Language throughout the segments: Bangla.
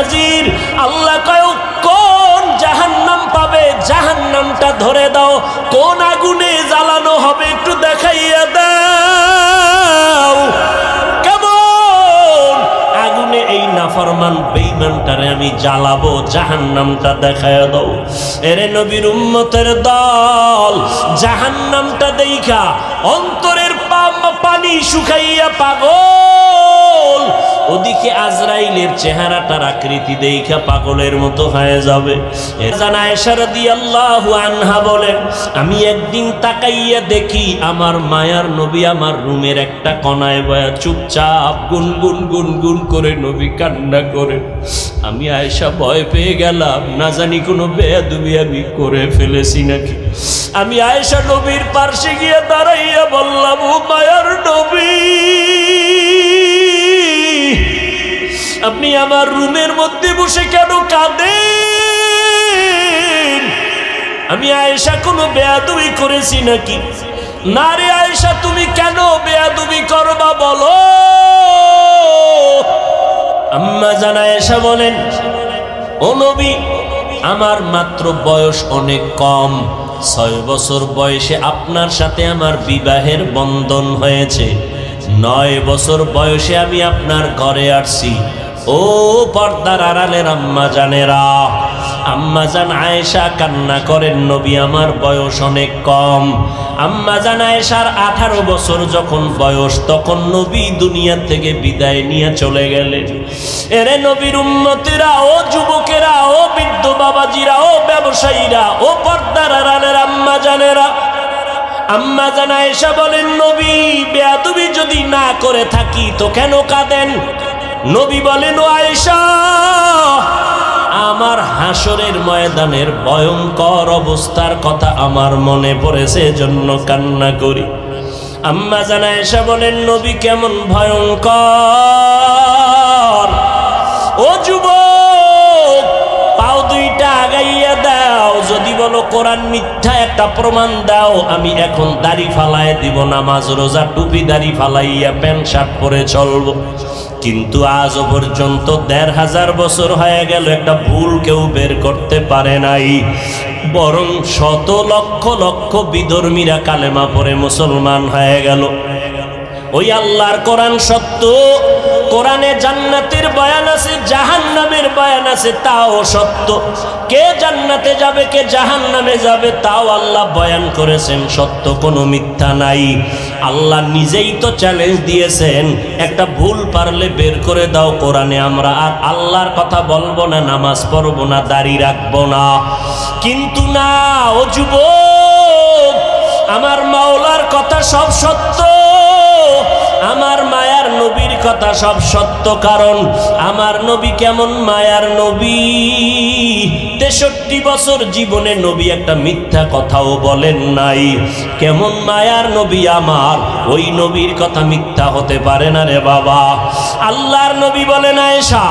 হাজির। আল্লাহ কয় কোন জাহান্নাম পাবে, জাহান্নামটা ধরে দাও, কোন আগুনে জ্বালানো হবে একটু দেখাইয়া দাও। কেমন আগুনে এই নাফরমান বেঈমানটারে আমি জ্বালাবো, জাহান্নামটা দেখাইয়া দাও। এরে নবীর উম্মতের দল, জাহান্নামটা দেইখা অন্তরের পানি শুকাইয়া পাগল, ওদিকে আজরাইলের চেহারাটার আকৃতি দেইখা পাগলের মতো হয়ে যাবে। আয়েশা রাদিয়াল্লাহু আনহা বলেন, আমি একদিন তাকাইয়া দেখি আমার মায়ার নবী আমার রুমের একটা কোণায় বয়া চুপচাপ গুনগুন গুনগুন করে নবী কান্না করে। আমি আয়েশা ভয় পেয়ে গেলাম, না জানি কোনো বেয়াদবি আমি করে ফেলেছি নাকি। আমি আয়েশা নবীর পাশে গিয়ে দাঁড়াইয়া বললাম, ও মায়ার নবী, আপনি আমার রুমের মধ্যে বসে কেন কাঁদেন? আমি আয়েশা কোনো বেয়াদবি করেছি নাকি? না রে আয়েশা, তুমি কেন বেয়াদবি করবা বলো। আম্মা জান আয়েশা বলেন, ও নবী, আমার মাত্র বয়স অনেক কম, 6 বছর বয়সে আপনার সাথে আমার বিবাহের বন্ধন হয়েছে। 9 বছর বয়সে আমি আপনার ঘরে আসছি। ও পর্দার আড়ালের আম্মা জানেরা, আম্মা জান আয়েশা কান্না করেন, নবী আমার বয়স অনেক কম। আম্মা জান আয়েশার 18 বছর যখন বয়স, তখন নবী দুনিয়া থেকে বিদায় নিয়ে চলে গেলেন। এরে নবীর উম্মতেরা, ও যুবকেরা, ও বৃদ্ধ বাবাজিরা, ও ব্যবসায়ীরা, ও পর্দার আড়ালের আম্মা জানেরা, আম্মা জান আয়েশা বলেন, নবী বেয়াদবি যদি না করে থাকি তো কেন কাঁদেন? নবী বলেন, ও আয়েশা, আমার হাসরের ময়দানের ভয়ঙ্কর অবস্থার কথা আমার মনে পড়েছে, এজন্য কান্না করি। আম্মা জান আয়েশা বলেন, নবী কেমন ভয়ঙ্কর? ও যুবক, পাও দুইটা আগাইয়া দাও, যদি বলো কোরআন মিথ্যা একটা প্রমাণ দাও, আমি এখন দাড়ি ফালায় দিব, নামাজ রোজা টুপি দাড়ি ফালাইয়া প্যান্ট শার্ট পরে চলবো। কিন্তু আজও পর্যন্ত 1500 বছর হয়ে গেল, একটা ভুল কেউ বের করতে পারে নাই। বরং শত লক্ষ লক্ষ বিধর্মীরা কালেমা পড়ে মুসলমান হয়ে গেল। ওই আল্লাহর কোরআন সত্য, কোরআনে জান্নাতের বয়ান আছে, জাহান্নামের বয়ান আছে, তাও সত্য। কে জান্নাতে যাবে, কে জাহান্নামে যাবে, তাও আল্লাহ বয়ান করেছেন, সত্য, কোনো মিথ্যা নাই। আল্লাহ নিজেই তো চ্যালেঞ্জ দিয়েছেন, একটা ভুল পারলে বের করে দাও কোরআনে, আমরা আর আল্লাহর কথা বলবো না, নামাজ পড়বো না, দাড়ি রাখবো না। কিন্তু না, ও যুবক, আমার মাওলার কথা সব সত্য, আমার মায়ার নবীর কথা সব সত্য। কারণ আমার নবী কেমন মায়ার নবী, 63 বছর জীবনে নবী একটা মিথ্যা কথাও বলেন নাই। কেমন মায়ার নবী আমার, ওই নবীর কথা মিথ্যা হতে পারে না রে বাবা। আল্লাহর নবী বলেন, আয়েশা,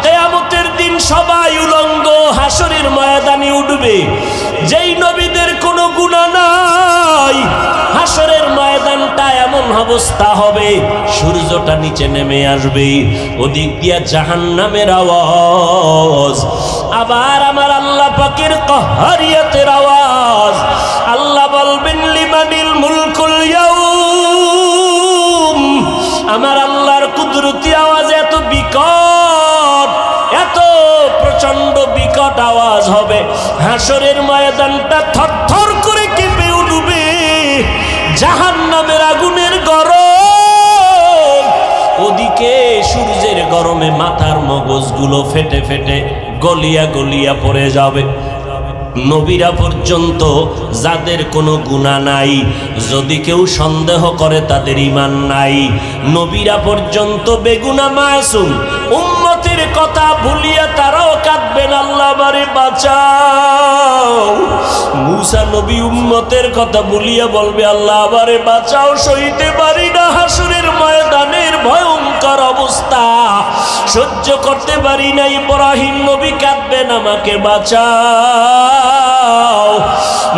কিয়ামতের দিন সবাই উলঙ্গ হাসরের ময়দানে উঠবে। যেই নবীদের কোনো গুনাহ নাই, হাসরের ময়দানটা এমন অবস্থা হবে, সূর্যটা নিচে নেমে আসবে, ওদিক দিয়া জাহান্নামের আওয়াজ, আবার আমার আল্লাহ পাকের কাহারিয়াতের আওয়াজ। আল্লাহ বলবেন, লিমানিল মুলকুল ইয়াউম। আমার আল্লাহর কুদরতি আওয়াজ এত বিকট, এত প্রচন্ড বিকট আওয়াজ হবে, হাসরের ময়দানটা থরথর করে কেঁপে উঠবে। জাহান্নামের আগুনের গরম, ওদিকে সূর্যের গরমে মাথার মগজগুলো ফেটে ফেটে গলিয়া গলিয়া পড়ে যাবে। নবীরা পর্যন্ত যাদের কোনো গুনাহ নাই, যদি কেউ সন্দেহ করে তাদের ঈমান নাই। নবীরা পর্যন্ত বেগুনাহ মাসুম, উম্মতের কথা ভুলিয়া তারাও কাঁদবেন, আল্লাহ আমারে বাঁচাও। মুসা নবী উম্মতের কথা ভুলিয়া বলবে, আল্লাহ আমারে বাঁচাও, সইতে পারি না হাসরের ময়দানের ভয়ঙ্কর অবস্থা, সহ্য করতে পারি না। ইব্রাহিম নবী কাঁদবেন, আমাকে বাঁচাও।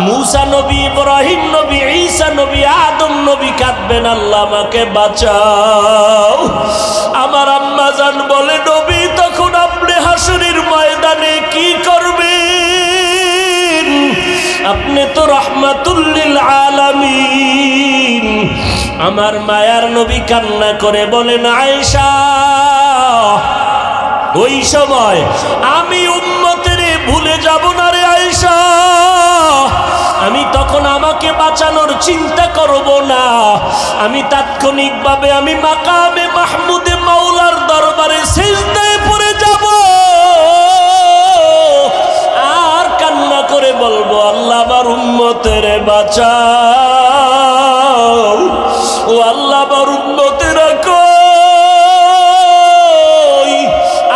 মুসা নবী, ইব্রাহিম নবী, ঈসা নবী, আদম নবী কাঁদবেন, আল্লাহ আমাকে বাঁচাও। আমার আম্মা জান বলে, নবী তখন আপনি হাসরের রাহমাতুল লিল আলামিন। আমার মায়ার নবী কান্না করে বলেন, আয়েশা ওই সময় আমি উম্মতের ভুলে যাব না রে আয়েশা, আমি তখন আমাকে বাঁচানোর চিন্তা করব না, আমি তাৎক্ষণিকভাবে আমি মাকামে মাহমুদে মাওলার দরবারে সিজদায় পড়ে যাব আর কান্না করে বলবো, আল্লাহ আমার উম্মতের বাঁচাও, ও আল্লাহ আমার উম্মতের কই,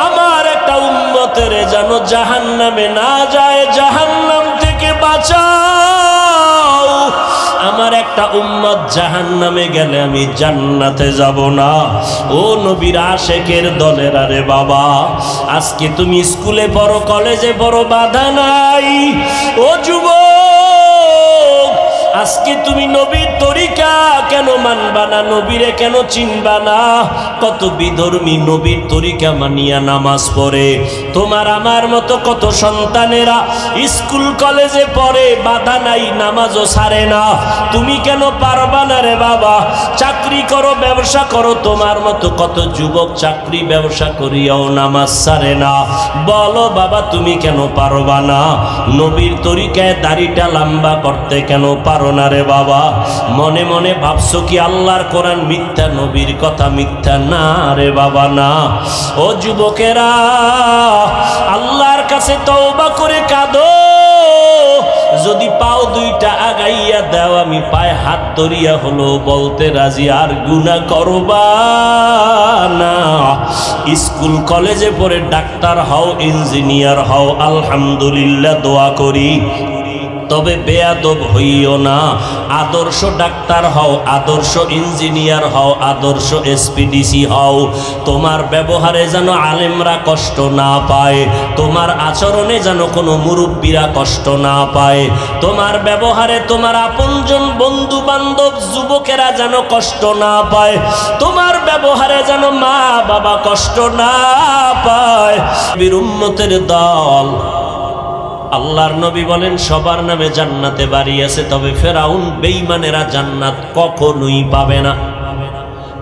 আমার একটা উম্মতের যেন জাহান্নামে না যায়, জাহান্নাম থেকে বাঁচাও, আমার একটা উম্মত জাহান্নামে গেলে আমি জান্নাতে যাব না। ও নবীর আশেকের দলের আরে বাবা, আজকে তুমি স্কুলে পড়ো, কলেজে পড়ো, বাধা নাই। ও যুবক, আজকে তুমি নবীর তরিকা কেন মানবা না, নবীরে কেন চিনবা না? কত বিধর্মী নবীর তরিকা মানিয়া নামাজ পড়ে। তোমার আমার মতো কত সন্তানেরা স্কুল কলেজে পড়ে, বাধা নাই, নামাজও ছাড়ে না। তুমি কেন পারবা না রে বাবা? চাকরি করো, ব্যবসা করো, তোমার মতো কত যুবক চাকরি ব্যবসা করিয়াও নামাজ ছাড়ে না। বলো বাবা, তুমি কেন পারবা না? নবীর তরিকায় দাড়িটা লম্বা করতে কেন পারো না রে বাবা? মনে মনে ভাবছো কি আল্লাহর কোরআন মিথ্যা, নবীর কথা মিথ্যা? না রে বাবা না। ও যুবকেরা, আল্লাহর কাছে তওবা করে কাঁদো। যদি পাও দুইটা আগাইয়া দাও, আমি পায়ে হাত ধরিয়া হলো বলতে রাজি, আর গুনাহ করবা না। স্কুল কলেজে পড়ে ডাক্তার হও, ইঞ্জিনিয়ার হও, আলহামদুলিল্লাহ দোয়া করি, তবে বেয়াদব হইও না। আদর্শ ডাক্তার হও, আদর্শ ইঞ্জিনিয়ার হও, আদর্শ এসপিডিসি হও। তোমার ব্যবহারে যেন আলেমরা কষ্ট না পায়, তোমার আচরণে যেন কোনো মুরব্বীরা কষ্ট না পায়, তোমার ব্যবহারে তোমার আপনজন বন্ধু বান্ধব যুবকেরা যেন কষ্ট না পায়, তোমার ব্যবহারে যেন মা বাবা কষ্ট না পায়। বীর উম্মতের দল, আল্লাহর নবী বলেন সবার নামে জান্নাতে বাড়ি আছে, তবে ফেরাউন বেঈমানেরা জান্নাত কখনোই পাবে না।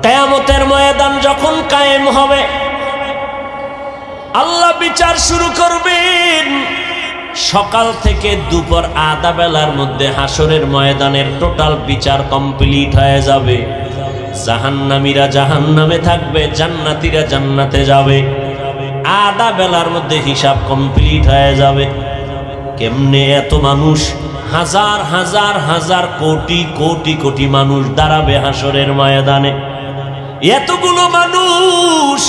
কিয়ামতের ময়দান যখন কায়েম হবে, আল্লাহ বিচার শুরু করবেন। সকাল থেকে দুপুর আধা বেলার মধ্যে হাসরের ময়দানের টোটাল বিচার কমপ্লিট হয়ে যাবে। জাহান্নামীরা জাহান্নামে থাকবে, জান্নাতীরা জান্নাতে যাবে। আধা বেলার মধ্যে হিসাব কমপ্লিট হয়ে যাবে। কেমনে এত মানুষ, হাজার হাজার হাজার কোটি কোটি কোটি মানুষ দাঁড়াবে হাসরের ময়দানে। এতগুলো মানুষ,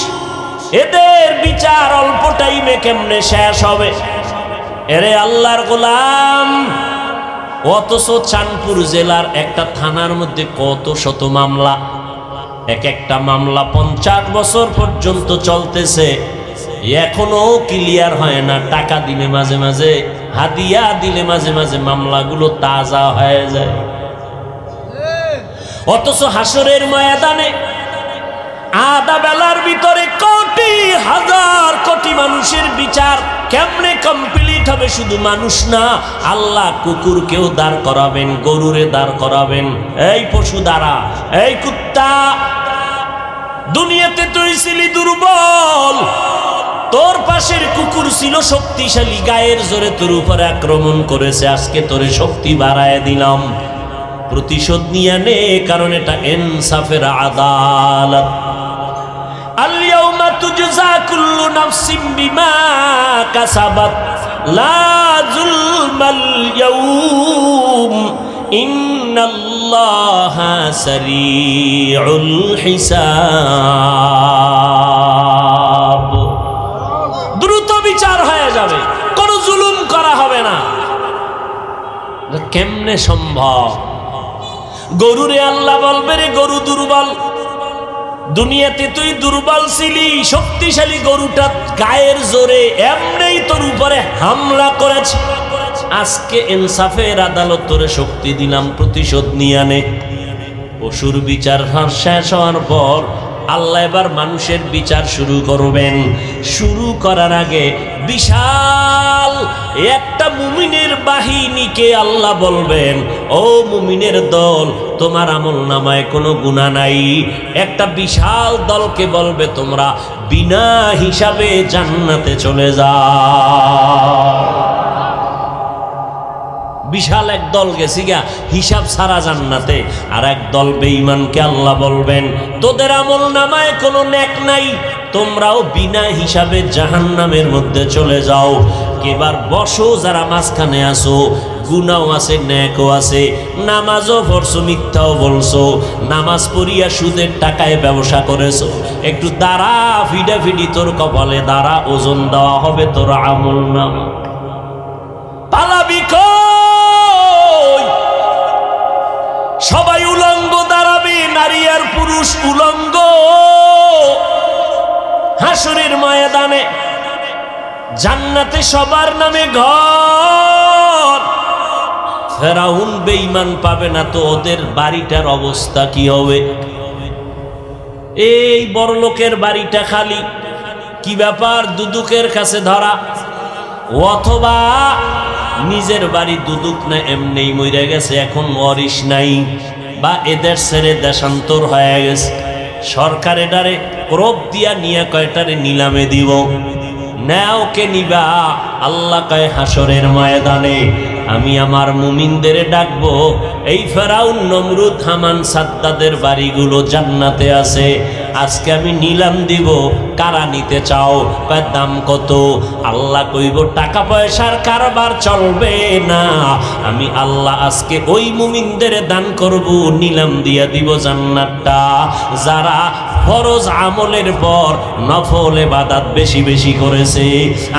এদের বিচার অল্প টাইমে কেমনে শেষ হবে? এরে আল্লাহর গোলাম, অথচ চাঁদপুর জেলার একটা থানার মধ্যে কত শত মামলা, এক একটা মামলা 50 বছর পর্যন্ত চলতেছে, এখনো ক্লিয়ার হয় না। টাকা দিলে মাঝে মাঝে, হাদিয়া দিলে মাঝে মাঝে মামলাগুলো তাজা হয়ে যায়। অথচ হাসরের ময়দানে আধা বেলার ভিতরে কোটি হাজার কোটি মানুষের বিচার কেমনে কমপ্লিট হবে? শুধু মানুষ না, আল্লাহ কুকুরকেও দাঁড় করাবেন, গরুরে দাঁড় করাবেন। এই পশু দ্বারা, এই কুত্তা, দুনিয়াতে তুই ছিলি দুর্বল, তোর পাশের কুকুর ছিল শক্তিশালী, গায়ের জোরে তোর উপরে আক্রমণ করেছে, আজকে তোরে শক্তি বাড়ায় দিলাম, প্রতিশোধ নিয়ে নে, কারণ এটা ইনসাফের আদালত। আল-ইয়াউমা তুজজা কুল্লু নাফসিন বিমা কাসাবাত লা যুলমাল ইয়াউম ইন্নাল্লাহা সারিউল হিসাব। দ্রুত বিচার হয়ে যাবে, কোনো জুলুম করা হবে না। কেমনে সম্ভব? গরুরে আল্লাহ বলবে, রে গরু দুর্বল, দুনিয়াতে তুই দুর্বল ছিলি, শক্তিশালী গরুটা গায়ের জোরে এমনি তোর উপরে হামলা করেছে, আজকে ইনসাফের আদালত তোরে শক্তি দিলাম, প্রতিশোধ নিয়ে আনে। পশুর বিচার শেষ হওয়ার পর আল্লাহ এবার মানুষের বিচার শুরু করবেন। শুরু করার আগে বিশাল একটা মুমিনের বাহিনীকে আল্লাহ বলবেন, ও মুমিনের দল, তোমার আমলনামায় কোনো গুনাহ নাই। একটা বিশাল দলকে বলবে, তোমরা বিনা হিসাবে জান্নাতে চলে যাও। বিশাল এক দল গেছি গা হিসাব ছাড়া জান্নাতে, আর এক দল বেঈমানকে আল্লাহ বলবেন, তোদের আমলনামায় কোনো নেক নাই, তোমরাও বিনা হিসাবে জাহান্নামের মধ্যে চলে যাও। এবার বসো যারা মাঝখানে আসো, গুনাও আছে নেকও আছে, নামাজও পড়ছো মিথ্যাও বলছো, নামাজ পড়িয়া সুদের টাকায় ব্যবসা করেছো, একটু দাঁড়া, ফিডাফিডি তোর কপালে দাঁড়া, ওজন দেওয়া হবে তোর আমলনামা। পালাবি কই? সবাই উলঙ্গ দাঁড়াবে, নারী আর পুরুষ উলঙ্গ হাসরের ময়দানে। জান্নাতে সবার নামে ঘর। ফেরাউন বেঈমান পাবে না তো ওদের বাড়িটার অবস্থা কি হবে? এই বড় লোকের বাড়িটা খালি, কি ব্যাপার? দুদুকের কাছে ধরা, অথবা নিজের বাড়ি দুদুক না এমনিই মরে গেছে, এখন ওয়ারিশ নাই, বা এদের ছেড়ে দেশান্তর হয়ে গেছে। সরকার এটারে ক্রোপ দিয়া নিয়ে কয়টারে নিলামে দিব। নাও কে নিবা? আল্লাহ কয় হাসরের ময়দানে আমি আমার মুমিনদের ডাকবো, এই ফেরাউন নমরুদ হামান সাদ্দাদের বাড়িগুলো জান্নাতে আছে, আজকে আমি নিলাম দিব, কারা নিতে চাও? কয় দাম কত? আল্লাহ কইব টাকা পয়সার কারবার চলবে না, আমি আল্লাহ আজকে ওই মুমিনদের দান করব, নিলাম দিয়া দিব জান্নাতটা। যারা ফরজ আমলের পর নফল ইবাদত বেশি বেশি করেছে,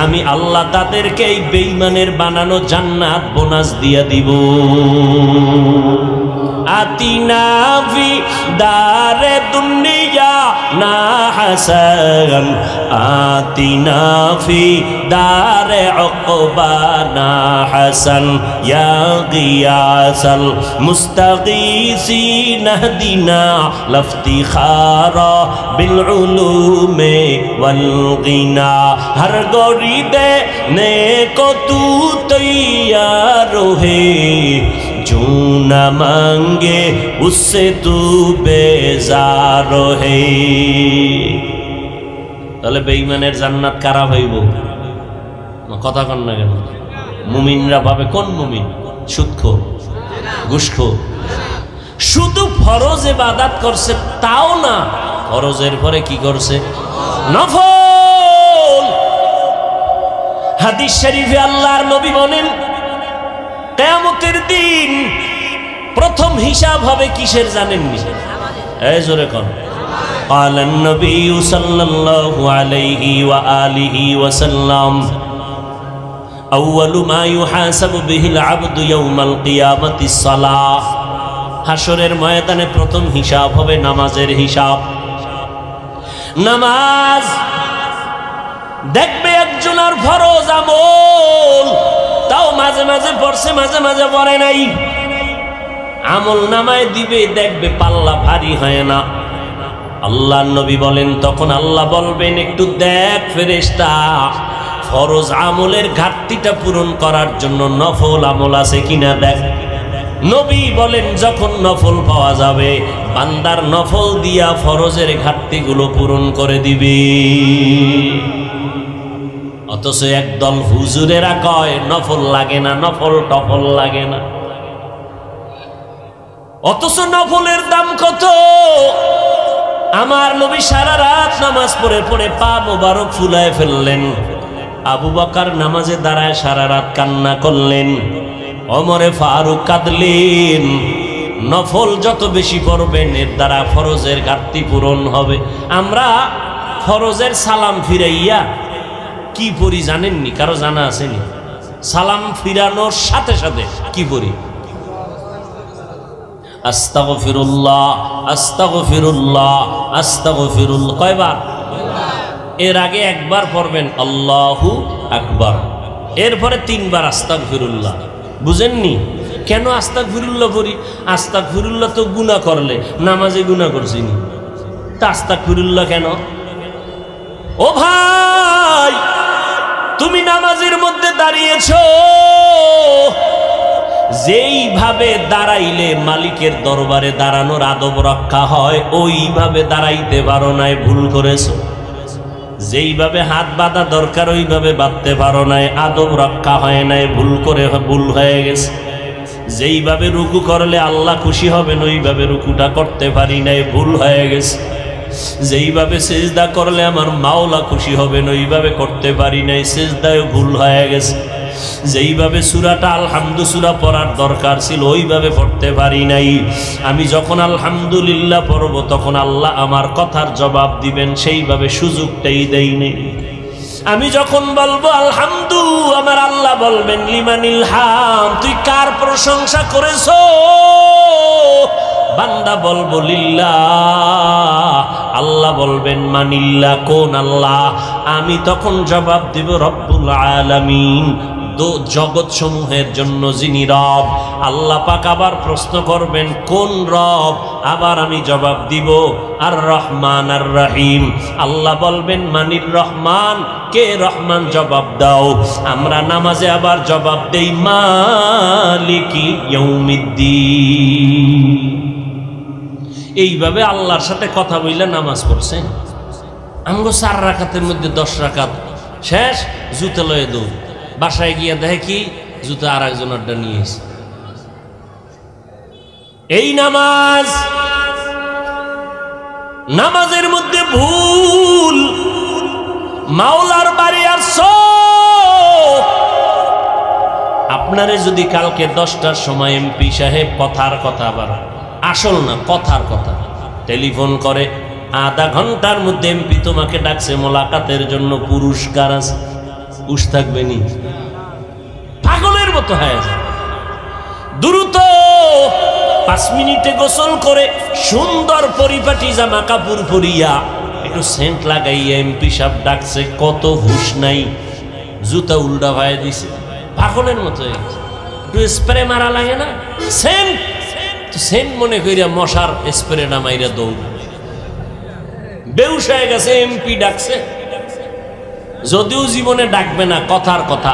আমি আল্লাহ তাদেরকে এই বেঈমানের বানানো জান্নাত বোনাস দিয়া দিব। আতিনা ফি দারে দুনিয়া না হাসান, আতিনা ফি দারে উকবা না হাসান, ইয়া গিয়াসাল মুস্তাগীসিন হদিনা লফতিখারা বিল উলুমে ওয়াল গিনা। হর গরিবে নেকো তু তৈয়ার হে, जो न मांगे उससे तू बेजार है। তাহলে বেঈমানের জান্নাত কারা হইব? কথা কন না কেন? মুমিনরা পাবে। কোন মুমিন? সুদখোর, ঘুষখোর। শুধু ফরজ ইবাদত করছে তাও না, ফরজের পরে কি করছে? নফল। হাদিস শরীফে আল্লাহর নবী বলেন, কিয়ামতের দিন প্রথম হিসাব হবে কিসের জানেননি? এই জোরে কোন? قال النبي صلى الله عليه وآله وسلم أول ما يحاسب به العبد يوم القيامة الصلاة। হাসরের ময়দানে প্রথম হিসাব হবে নামাজের হিসাব। নামাজ দেখবে একজনের ফরজ আমল তাও মাঝে মাঝে পড়ছে, মাঝে মাঝে পড়ে নাই, আমল নামায় দিবে, দেখবে পাল্লা ভারী হয় না। আল্লাহর নবী বলেন, তখন আল্লাহ বলবেন, একটু দেখ ফেরেশতা, ফরজ আমলের ঘাটতিটা পূরণ করার জন্য নফল আমল আছে কিনা দেখ। নবী বলেন, যখন নফল পাওয়া যাবে, বান্দার নফল দিয়া ফরজের ঘাটতিগুলো পূরণ করে দিবে। অথচ একদল হুজুরেরা কয় নফল লাগে না, নফল টফল লাগে না। অথচ নফলের দাম কত? আমার নবী সারা রাত নামাজ পড়ে পড়ে পা মোবারক ফুলায় ফেললেন। আবু বকর নামাজে দাঁড়ায় সারা রাত কান্না করলেন। ওমরে ফারুক কাঁদলেন। নফল যত বেশি পড়বেন এর দ্বারা ফরজের ঘাটতি পূরণ হবে। আমরা ফরজের সালাম ফিরাইয়া কি পড়ি জানেননি? কারো জানা আসেনি? সালাম ফিরানোর সাথে সাথে কি পড়ি? আস্তাগফিরুল্লাহ, আস্তাগফিরুল্লাহ, আস্তাগফিরুল্লাহ। কয়বার? এর আগে একবার পড়বেন আল্লাহু আকবার, এরপরে 3 বার আস্তাগফিরুল্লাহ। বুঝেননি কেন আস্তাগফিরুল্লাহ পড়ি? আস্তাগফিরুল্লাহ তো গুনাহ করলে, নামাজে গুনাহ করছিনি। আস্তাগফিরুল্লাহ কেন? ও ভাই, তুমি নামাজের মধ্যে দাঁড়িয়েছো, যেইভাবে দাঁড়াইলে মালিকের দরবারে দাঁড়ানোর আদব রক্ষা হয় ওইভাবে দাঁড়াইতে পারো নাই, ভুল করেছো। যেইভাবে হাত বাঁধা দরকার ওইভাবে বাঁধতে পারো নাই, আদব রক্ষা হয় নাই, ভুল হয়ে গেছে। যেইভাবে রুকু করলে আল্লাহ খুশি হবেন ওইভাবে রুকুটা করতে পারি নাই, ভুল হয়ে গেছে। যেইভাবে সিজদা করলে আমার মাওলা খুশি হবেন ওইভাবে করতে পারি নাই, সিজদায় ভুল হয়ে গেছে। যেইভাবে সূরাটা আলহামদু সূরা পড়ার দরকার ছিল ওইভাবে পড়তে পারি নাই। আমি যখন আলহামদুলিল্লাহ পড়ব তখন আল্লাহ আমার কথার জবাব দিবেন, সেইভাবে সুযোগটাই দেই নেই। আমি যখন বলবো আলহামদু, আমার আল্লাহ বলবেন লিমানিল হাম, তুই কার প্রশংসা করেছো? বান্দা বলবো লিল্লাহ, আল্লাহ বলবেন মানিল্লাহ, কোন আল্লাহ? আমি তখন জবাব দিব রব্বুল আলামিন, জগৎ সমূহের জন্য যিনি রব। আল্লাহ পাক আবার প্রশ্ন করবেন কোন রব? আবার আমি জবাব দিব আর রহমান আর রহিম। আল্লাহ বলবেন মানির রহমান, কে রহমান? জবাব দাও। আমরা নামাজে আবার জবাব দেই মালিকি ইয়াউমিদ্দিন। এইভাবে আল্লাহর সাথে কথা বইলে নামাজ পড়ছেন। আমগো 4 রাকাতের মধ্যে 10 রাকাত শেষ, জুতা লয়ে দৌড়। বাসায় গিয়া দেখে কি জুতা আর একজনেরটা নিয়ে এসে। এই নামাজের মধ্যে ভুল। মাওলার বাড়ি আসছো, আপনারে যদি কালকে 10টার সময় এমপি সাহেব কথার কথা, আবার আসল না কথার কথা, টেলিফোন করে আধা ঘন্টার মধ্যে এমপি তোমাকে ডাকছে মোলাকাতের জন্য, পুরস্কার আছে, উস থাকবে নি? পাগলের মতো হয়ে যায়। দ্রুত 5 মিনিটে গোসল করে সুন্দর পরিপাটি জামা কাপড় পরিয়া একটু সেন্ট লাগাইয়া এমপি সাহেব ডাকছে, কত হুশ নাই, জুতা উল্টা ভাই দিছে, পাগলের মতো হয়ে গেছে। একটু স্প্রে মারা লাগে না, সেন্ট মনে করিয়া মশার স্প্রে না মাইরা দৌড়, বেউস হয়ে গেছে। এমপি ডাকছে, যদিও জীবনে ডাকবে না, কথার কথা।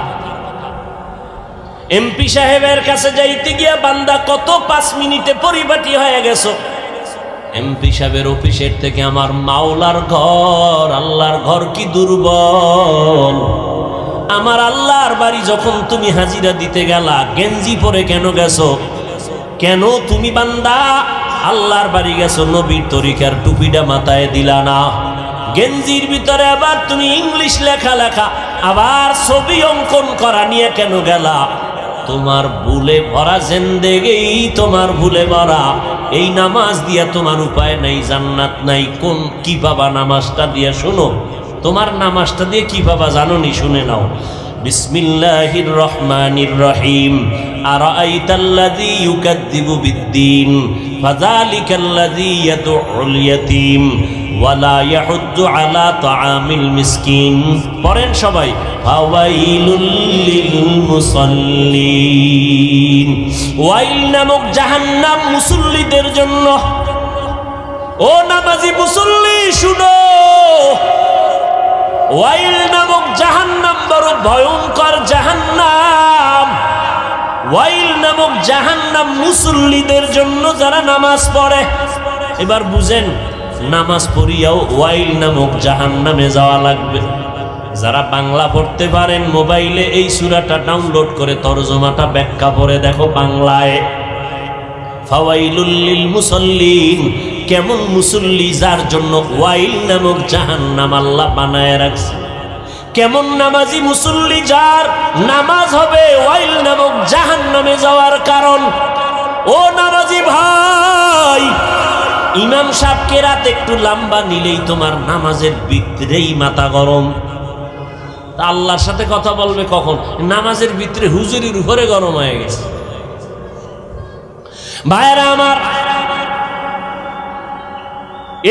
এমপি সাহেবের কাছে যাইতে গিয়া বান্দা কত 5 মিনিটে পরিপাটি হয়ে গেছো। এমপি সাহেবের অফিসের থেকে আমার মাওলার ঘর, আল্লাহর ঘর কি দুর্বল। আমার আল্লাহর বাড়ি যখন তুমি হাজিরা দিতে গেলা, গেঞ্জি পরে কেন গেছো? কেন তুমি বান্দা আল্লাহর বাড়ি গেছো, নবীর তরিকার টুপিটা মাথায় দিলা না? গেঞ্জির ভিতরে আবার তুমি ইংলিশ লেখা, আবার ছবি অঙ্কন করা নিয়ে কেন গেলা? তোমার ভুলে ভরা জিন্দেগি, তোমার ভুলে ভরা। এই নামাজ দিয়া তোমার উপায় নাই, জান্নাত নাই। কোন কি পাবা নামাজটা দিয়া? শোনো, তোমার নামাজটা দিয়ে কি পাবা জানোনি? শুনে নাও। বিসমিল্লাহির রহমানির রহিম। আরাআইতাল্লাযী ইউকাযযিবু বিদ্দীন ফাযালিকাল্লাযী ইয়াদউল ইয়াতীম ওয়ালা ইয়াহুদ্দু আলা তাআমিল মিসকিন। পড়েন সবাই, ফাওয়াইলুল লিল মুসাল্লিন। ওয়াইল নামক জাহান্নাম মুসল্লিদের জন্য। ও নামাজি মুসল্লি শুনো, ওয়াইল নামক জাহান্নাম বড় ভয়ঙ্কর জাহান্নাম। ওয়াইল নামক জাহান্নাম মুসল্লিদের জন্য যারা নামাজ পড়ে। এবার বুঝেন, নামাজ পড়িয়াও ওয়াইল নামক জাহান্নামে যাওয়া লাগবে। যারা বাংলা পড়তে পারেন মোবাইলে এই সূরাটা ডাউনলোড করে তরজমাটা ব্যাখ্যা পড়ে দেখো বাংলায়। ফাওয়াইলুল লিল মুসাল্লিন, কেমন মুসল্লি যার জন্য ওয়াইল নামক জাহান্নাম আল্লাহ বানায় রাখছে। কেমন নামাজি মুসল্লি যার নামাজ হবে ওয়াইল নামক জাহান্নামে যাওয়ার কারণ। ও নামাজি ভাই, ইমাম সাহেবকে রাত একটু লম্বা নিলেই তোমার নামাজের ভিতরেই মাথা গরম। আল্লাহর সাথে কথা বলবে কখন? নামাজের ভিতরে হুজুরির উপরে গরম হয়ে গেছে। ভাইরা আমার,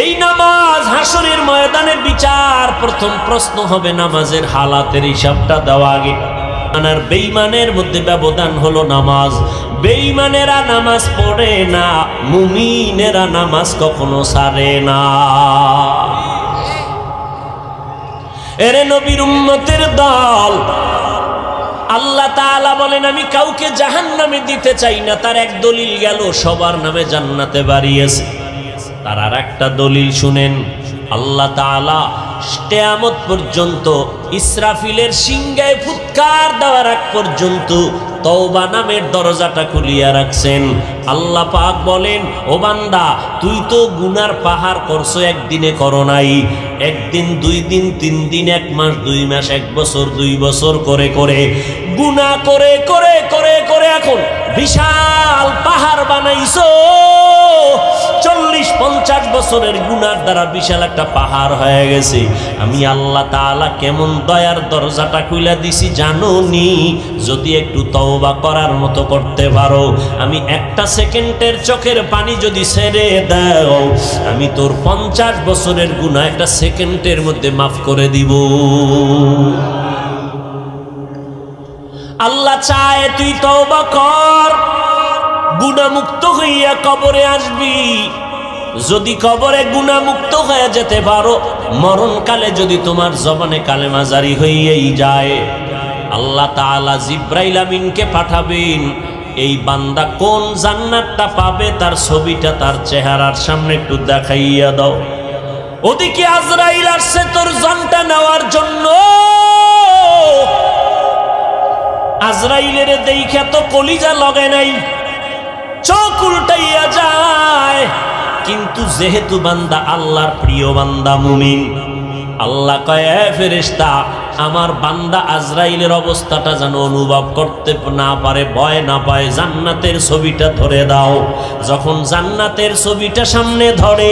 এই নামাজ হাসরের ময়দানে বিচার। প্রথম প্রশ্ন হবে নামাজের হালাতের হিসাবটা দেওয়া আগে। আর বেঈমানের মধ্যে ব্যবধান হলো নামাজ। বেঈমানেরা নামাজ পড়ে না, মুমিনেরা নামাজ কখনো ছাড়ে না। এরে নবীর উম্মতের দল, আল্লাহ তাআলা বলেন আমি কাউকে জাহান্নামে দিতে চাই না। তার এক দলিল গেল, সবার নামে জান্নাতে বাড়িয়েছে। তার আর একটা দলিল শুনেন, আল্লাহ তাআলা কিয়ামত পর্যন্ত ইসরাফিলের সিংহায় ফুৎকার দেওয়ার আগ পর্যন্ত তওবা নামের দরজাটা খুলিয়া রাখছেন। আল্লাহ পাক বলেন, ও বান্দা, তুই তো গুনার পাহাড় করছো, একদিনে করো নাই। একদিন, 2 দিন, 3 দিন, 1 মাস, 2 মাস, 1 বছর, 2 বছর করে করে গুনাহ করে করে করে করে এখন বিশাল পাহাড় বানাইছো। 40-50 বছরের গুনার দ্বারা বিশাল একটা পাহাড় হয়ে গেছে। আমি আল্লাহ তাআলা কেমন দয়ার দরজাটা খুলে দিছি জানো নি? যদি একটু তওবা করার মতো করতে পারো, আমি 1 সেকেন্ডের চোখের পানি যদি ছেড়ে দাও, আমি তোর 50 বছরের গুনাহ 1 সেকেন্ডের মধ্যে মাফ করে দিব। আল্লাহ চায় তুই তওবা কর, গুনাহমুক্ত হইয়া কবরে আসবি। যদি কবরে গুনাহমুক্ত হয়ে যেতে পারো, মরণকালে যদি তোমার জবানে কালেমা জারি হইয়াই যায়, আল্লাহ তাআলা জিব্রাইল আমিনকে পাঠাবেন। এই বান্দা কোন জান্নাতটা পাবে তার ছবিটা তার চেহারার সামনে একটু দেখাইয়া দাও। ওদিকে আজরাইল আসছে তোর জানটা নেওয়ার জন্য। আজরাইলের দেইখা তো কলিজা লগে নাই, চোখ উল্টাইয়া যায়। কিন্তু যেহেতু বান্দা আল্লাহর প্রিয় বান্দা মুমিন, আল্লাহ কয়, ফেরেশতা, আমার বান্দা আজরাইলের অবস্থাটা যেন অনুভব করতে না পারে, ভয় না পায়, জান্নাতের ছবিটা ধরে দাও। যখন জান্নাতের ছবিটা সামনে ধরে,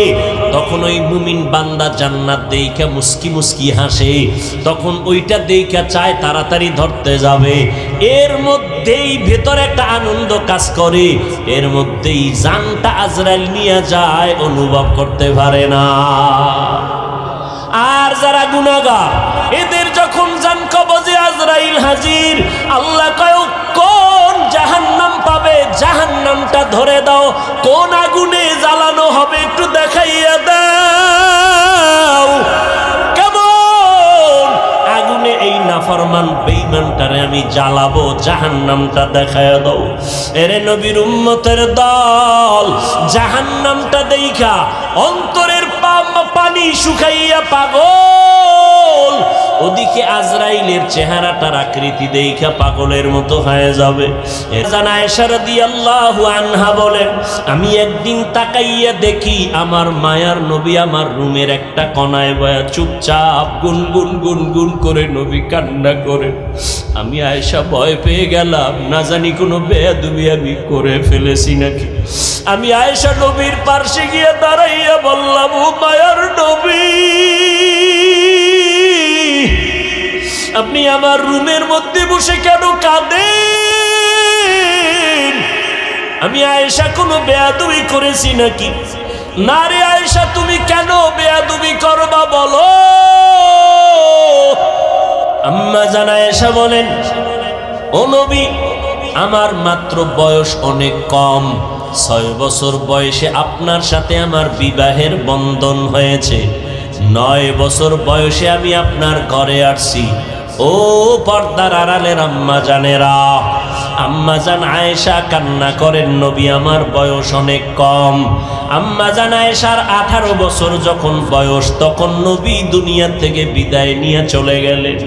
তখন ওই মুমিন বান্দা জান্নাত দেইখা মুস্কি মুস্কি হাসে। তখন ওইটা দেইখা চায় তাড়াতাড়ি ধরতে যাবে। এর মধ্যেই ভেতরে একটা আনন্দ কাজ করে, এর মধ্যেই জানটা আজরাইল নিয়ে যায়, অনুভব করতে পারে না। আর যারা গুনাহগার, এদের যখন জান কবজে আজরাইল হাজির, আল্লাহ কয় কোন জাহান্নাম পাবে, জাহান্নামটা ধরে দাও। কোন আগুনে জ্বালানো হবে একটু দেখাইয়া দাও। কেমন আগুনে এই নাফরমান বেঈমানটারে আমি জ্বালাবো, জাহান্নামটা দেখাইয়া দাও। এরে নবীর উম্মতের দল, জাহান্নামটা দেইখা অন্তরের পানি শুকাইয়া পাগল। ওদিকে আজরাইলের চেহারাটার আকৃতি দেইখা পাগলের মতো হয়ে যাবে। আয়েশা রাদিয়াল্লাহু আনহা বলেন, আমি একদিন তাকাইয়া দেখি আমার মায়ার নবী আমার রুমের একটা কোণায় বয়া চুপচাপ গুনগুন গুনগুন করে নবী কান্না করে। আমি আয়েশা ভয় পেয়ে গেলাম, না জানি কোনো বেয়াদবি আমি করে ফেলেছি নাকি। আমি আয়েশা নবীর পাশে গিয়ে দাঁড়াইয়া বললাম, ও মায়ার নবী, আপনি আমার রুমের মধ্যে বসে কেন কাঁদেন? আমি আয়েশা কোনো বেয়াদবি করেছি নাকি? না রে আয়েশা, তুমি কেন বেয়াদবি করবা বলো। আম্মা জান আয়েশা বলেন, ও নবী, আমার মাত্র বয়স অনেক কম, 6 বছর বয়সে আপনার সাথে আমার বিবাহের বন্ধন হয়েছে। 9 বছর বয়সে আমি আপনার ঘরে আসছি। ও পর্দার আড়ালের আম্মা জানেরা, আম্মা জান আয়েশা কান্না করেন, নবী আমার বয়স অনেক কম। আম্মা জান আয়েশার 18 বছর যখন বয়স, তখন নবী দুনিয়া থেকে বিদায় নিয়ে চলে গেলেন।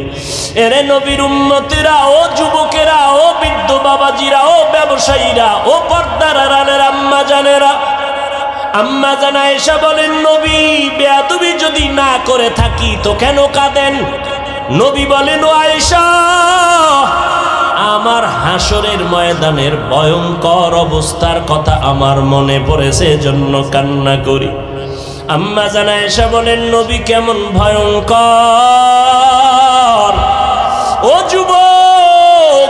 এরে নবীর উম্মতেরা, ও যুবকেরা, ও বৃদ্ধ বাবাজিরা, ও ব্যবসায়ীরা, ও পর্দার আড়ালের আম্মা জানেরা, আম্মা জান আয়েশা বলেন, নবী বেয়াদবি যদি না করে থাকি তো কেন কাঁদেন? নবী বলেন, ও আয়েশা, আমার হাসরের ময়দানের ভয়ঙ্কর অবস্থার কথা আমার মনে পড়েছে, জন্য কান্না করি। আম্মা জান আয়েশা বলেন, নবী কেমন ভয়ঙ্কর? ও যুবক,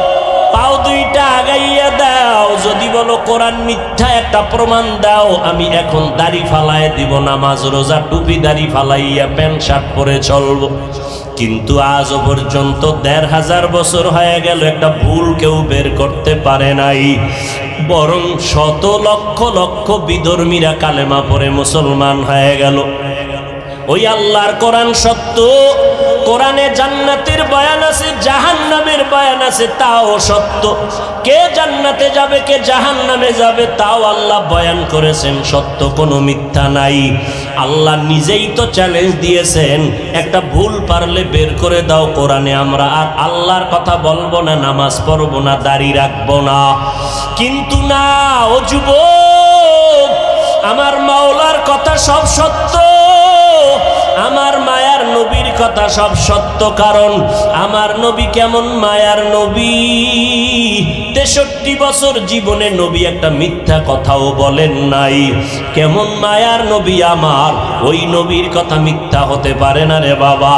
পাও দুইটা আগাইয়া দাও। যদি বলো কোরআন মিথ্যা একটা প্রমাণ দাও, আমি এখন দাড়ি ফালায় দিব, নামাজ রোজা টুপি দাড়ি ফালাইয়া প্যান্ট শার্ট পরে চলবো। কিন্তু আজও পর্যন্ত ১৫০০ বছর হয়ে গেল, একটা ভুল কেউ বের করতে পারে নাই। বরং শত লক্ষ লক্ষ বিধর্মীরা কালেমা পড়ে মুসলমান হয়ে গেল। ওই আল্লাহর কোরআন সত্য, কোরআনে জান্নাতের বয়ান আছে, জাহান্নামের বয়ান আছে, তাও সত্য। কে জান্নাতে যাবে কে জাহান্নামে যাবে তাও আল্লাহ বয়ান করেছেন, সত্য কোনো মিথ্যা নাই। আল্লাহ নিজেই তো চ্যালেঞ্জ দিয়েছেন, একটা ভুল পারলে বের করে দাও কোরআনে, আমরা আর আল্লাহর কথা বলবো না, নামাজ পড়বো না, দাড়ি রাখবো না। কিন্তু না, ও যুবক, আমার মাওলার কথা সব সত্য, আমার মায়ার নবীর কথা সব সত্য। কারণ আমার নবী কেমন মায়ার নবী, ৬৩ বছর জীবনে নবী একটা মিথ্যা কথাও বলেন নাই। কেমন মায়ার নবী আমার, ওই নবীর কথা মিথ্যা হতে পারে না রে বাবা।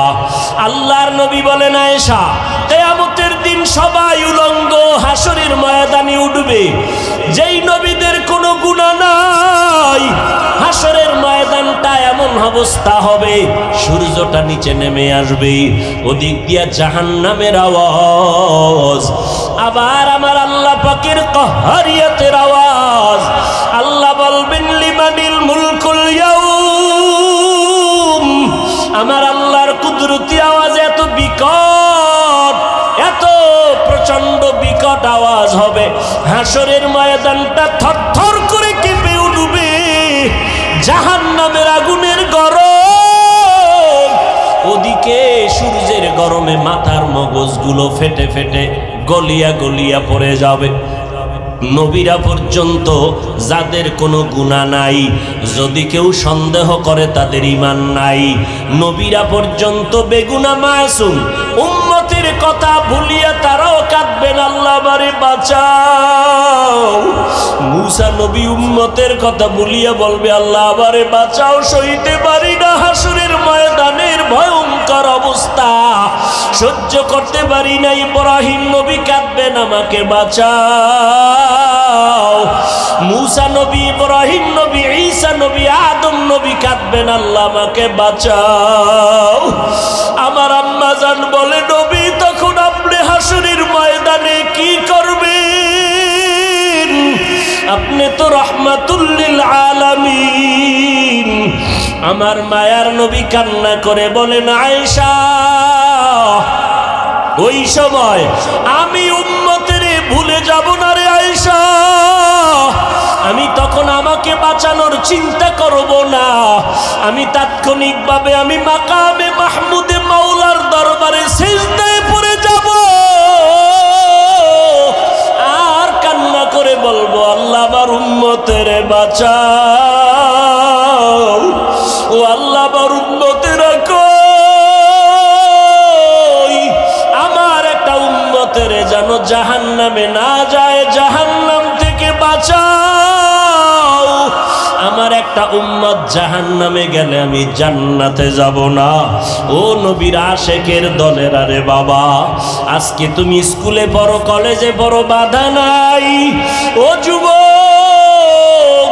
আল্লাহর নবী বলেন, আয়েশা, কিয়ামতের দিন সবাই উলঙ্গ হাসরের ময়দানে উঠবে, যেই নবীদের কোনো গুনাহ নাই, হাসরের ময়দানটা এমন অবস্থা হবে, সূর্যটা নিচে নেমে আসবে, ওদিক দিয়া জাহান্নামের আওয়াজ, আবার আমার আল্লাহ পাকের কাহারিয়াতের আওয়াজ। আল্লাহ বলবেন, লিমানিল মুলকুল ইয়াউম। আমার আল্লাহর কুদরতি আওয়াজ এত বিকট, এত প্রচন্ড বিকট আওয়াজ হবে, হাসরের ময়দানটা থরথর করে কেঁপে উঠবে, জাহান্নামের আগুনের গরম, ওদিকে সূর্যের গরমে মাথার মগজগুলো ফেটে ফেটে গলিয়া গলিয়া পড়ে যাবে। নবীরা পর্যন্ত যাদের কোনো গুনাহ নাই, যদি কেউ সন্দেহ করে তাদের ঈমান নাই। নবীরা পর্যন্ত বেগুনাহ মাসুম, উম্মতের কথা ভুলিয়া তারাও কাঁদবেন, আল্লাহ আমারে বাঁচাও। মুসা নবী উম্মতের কথা ভুলিয়া বলবে, আল্লাহ আমারে বাঁচাও, সইতে পারি না হাসরের ময়দানের ভয়ঙ্কর অবস্থা, সহ্য করতে পারি না। ইব্রাহিম নবী কাঁদবেন, আমাকে বাঁচাও। মুসা নবী, ইব্রাহিম নবী, ঈসা নবী, আদম নবী কাঁদবেন, আল্লাহ আমাকে বাঁচাও। আমার আম্মা জান বলে, নবী তখন আপনি হাসরের ময়দানে কি করবেন? আপনি তো রাহমাতুল লিল আলামিন। আমার মায়ার নবী কান্না করে বলেন, আয়েশা, ওই সময় আমি উম্মতের ভুলে যাব না রে আয়েশা, আমি তখন আমাকে বাঁচানোর চিন্তা করব না, আমি তাৎক্ষণিকভাবে আমি মাকামে মাহমুদে মাওলার দরবারে সিজদায় পড়ে যাব, আর কান্না করে বলবো, আল্লাহ আমার উম্মতের বাঁচাও, ও আল্লাহ আমার উম্মতের যেন জাহান্নামে না যায়, জাহান্নাম থেকে বাঁচাও। আমার একটা উম্মত জাহান্নামে গেলে আমি জান্নাতে যাব না। ও নবীর আশেকের দলের, আরে বাবা, আজকে তুমি স্কুলে পড়ো, কলেজে পড়ো, বাধা নাই। ও যুবক,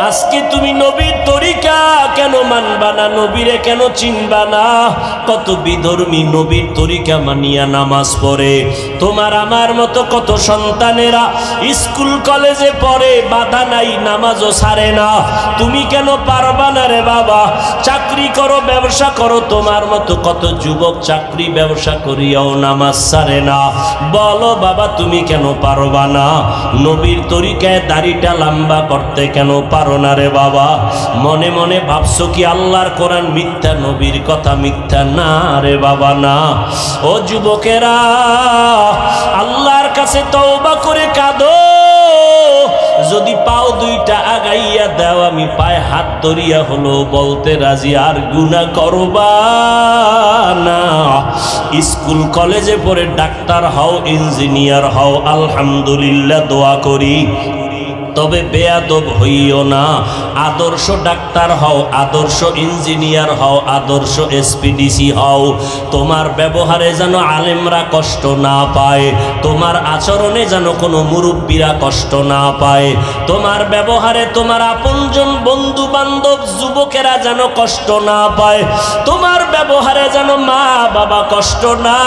আজকে তুমি নবীর তরিকা কেন মানবা না, নবীরে কেন চিনবা না? কত বিধর্মী নবীর তরিকা মানিয়া নামাজ পড়ে। তোমার আমার মতো কত সন্তানেরা স্কুল কলেজে পড়ে, বাধা নাই, নামাজও ছাড়ে না। তুমি কেন পারবা না রে বাবা? চাকরি করো, ব্যবসা করো, তোমার মতো কত যুবক চাকরি ব্যবসা করিয়াও নামাজ ছাড়ে না। বলো বাবা, তুমি কেন পারবা না? নবীর তরিকায় দাড়িটা লম্বা করতে কেন পারো না রে বাবা? মনে মনে ভাবছো কি আল্লাহর কোরআন মিথ্যা, নবীর কথা মিথ্যা? না রে বাবা, না। ও যুবকেরা, আল্লাহর কাছে তওবা করে কাঁদো। যদি পাও দুইটা আগাইয়া দাও, আমি পায়ে হাত ধরিয়া হলো বলতে রাজি, আর গুনাহ করবা না। স্কুল কলেজে পড়ে ডাক্তার হও, ইঞ্জিনিয়ার হও, আলহামদুলিল্লাহ দোয়া করি। তবে বেয়াদব হইও না। আদর্শ ডাক্তার হও, আদর্শ ইঞ্জিনিয়ার হও, আদর্শ এসপিডিসি হও। তোমার ব্যবহারে যেন আলেমরা কষ্ট না পায়, তোমার আচরণে যেন কোনো মুরব্বীরা কষ্ট না পায়, তোমার ব্যবহারে তোমার আপনজন বন্ধু বান্ধব যুবকেরা যেন কষ্ট না পায়, তোমার ব্যবহারে যেন মা বাবা কষ্ট না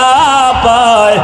পায়।